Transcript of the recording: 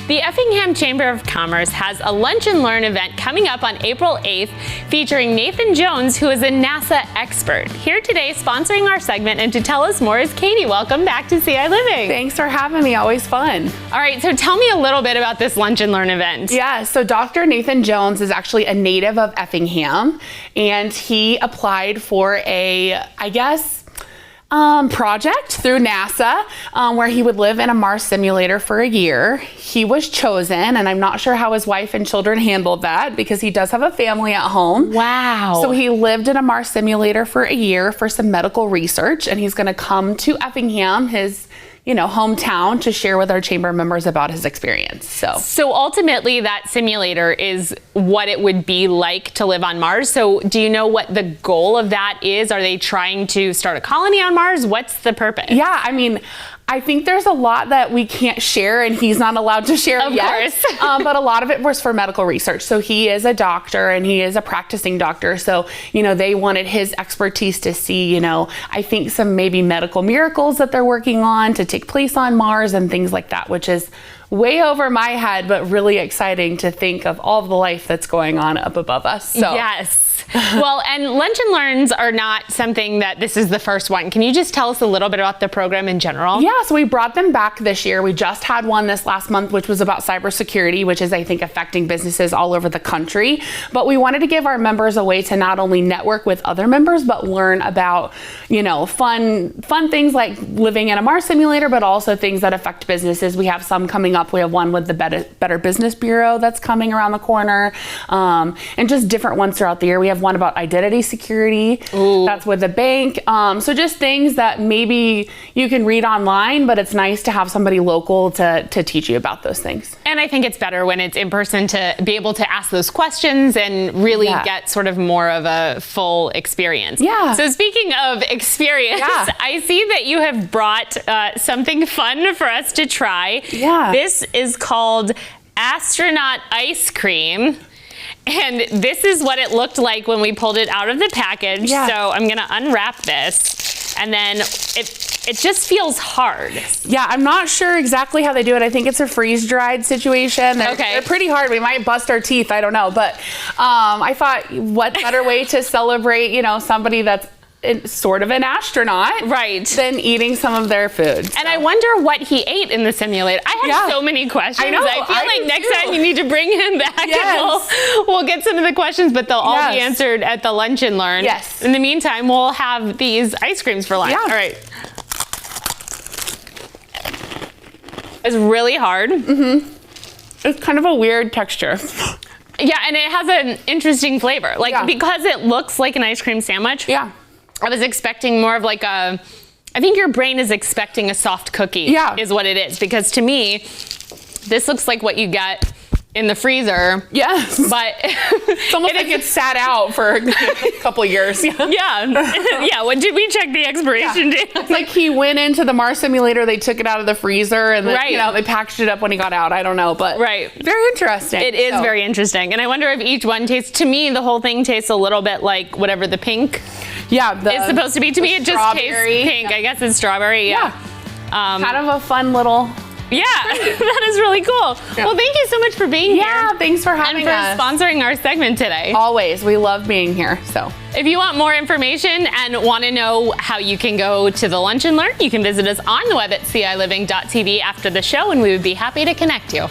The Effingham Chamber of Commerce has a Lunch and Learn event coming up on April 8th featuring Nathan Jones, who is a NASA expert. Here today sponsoring our segment and to tell us more is Katie. Welcome back to ciLiving. Thanks for having me, always fun. All right, so tell me a little bit about this Lunch and Learn event. Yeah, so Dr. Nathan Jones is actually a native of Effingham, and he applied for a, project through NASA where he would live in a Mars simulator for a year. He was chosen, and I'm not sure how his wife and children handled that because he does have a family at home. Wow. So he lived in a Mars simulator for a year for some medical research, and he's going to come to Effingham, his hometown, to share with our chamber members about his experience. So ultimately that simulator is what it would be like to live on Mars. So do you know what the goal of that is? Are they trying to start a colony on Mars? What's the purpose? Yeah, I think there's a lot that we can't share, and he's not allowed to share yet. Of course. But a lot of it was for medical research. So he is a doctor, and he is a practicing doctor. So, they wanted his expertise to see, I think some maybe medical miracles that they're working on to take place on Mars and things like that, which is way over my head, but really exciting to think of all of the life that's going on up above us. So. Yes. Well, and Lunch and Learns are not something that this is the first one. Can you just tell us a little bit about the program in general? Yeah, so we brought them back this year. We just had one this last month, which was about cybersecurity, which is, I think, affecting businesses all over the country. But we wanted to give our members a way to not only network with other members, but learn about, fun things like living in a Mars simulator, but also things that affect businesses. We have some coming up. We have one with the Better Business Bureau that's coming around the corner, and just different ones throughout the year. We have one about identity security. Ooh. That's with the bank. So just things that maybe you can read online, but it's nice to have somebody local to teach you about those things. And I think it's better when it's in person to be able to ask those questions and really get sort of more of a full experience. Yeah. So speaking of experience, I see that you have brought something fun for us to try. Yeah. This is called Astronaut ice cream. And this is what it looked like when we pulled it out of the package. Yeah. So I'm gonna unwrap this, and then it just feels hard. Yeah, I'm not sure exactly how they do it. I think it's a freeze-dried situation. They're pretty hard. We might bust our teeth, I don't know. But I thought, what better way to celebrate, somebody that's sort of an astronaut, than eeting some of their food. So. And I wonder what he ate in the simulator. I have so many questions. I feel like next time you need to bring him back, and we'll get some of the questions, but they'll all be answered at the Lunch and Learn. Yes. In the meantime, we'll have these ice creams for lunch. Yeah. All right. It's really hard. Mm-hmm. It's kind of a weird texture. Yeah, and it has an interesting flavor. Because it looks like an ice cream sandwich. Yeah. I was expecting more of like I think your brain is expecting a soft cookie is what it is. Because to me, this looks like what you get in the freezer. Yes. But it's almost like it's sat out for a couple years. Yeah. Well, did we check the expiration date? It's like he went into the Mars simulator, they took it out of the freezer, and then, they packaged it up when he got out. I don't know, but very interesting. It is very interesting. And I wonder if each one tastes, to me, the whole thing tastes a little bit like whatever the pink it's supposed to be. To me, it just tastes pink. I guess it's strawberry. Yeah. Kind of a fun little... Yeah, that is really cool. Yeah. Well, thank you so much for being here. Yeah, thanks for having us. And for sponsoring our segment today. Always. We love being here. So, if you want more information and want to know how you can go to the Lunch and Learn, you can visit us on the web at ciLiving.tv after the show, and we would be happy to connect you.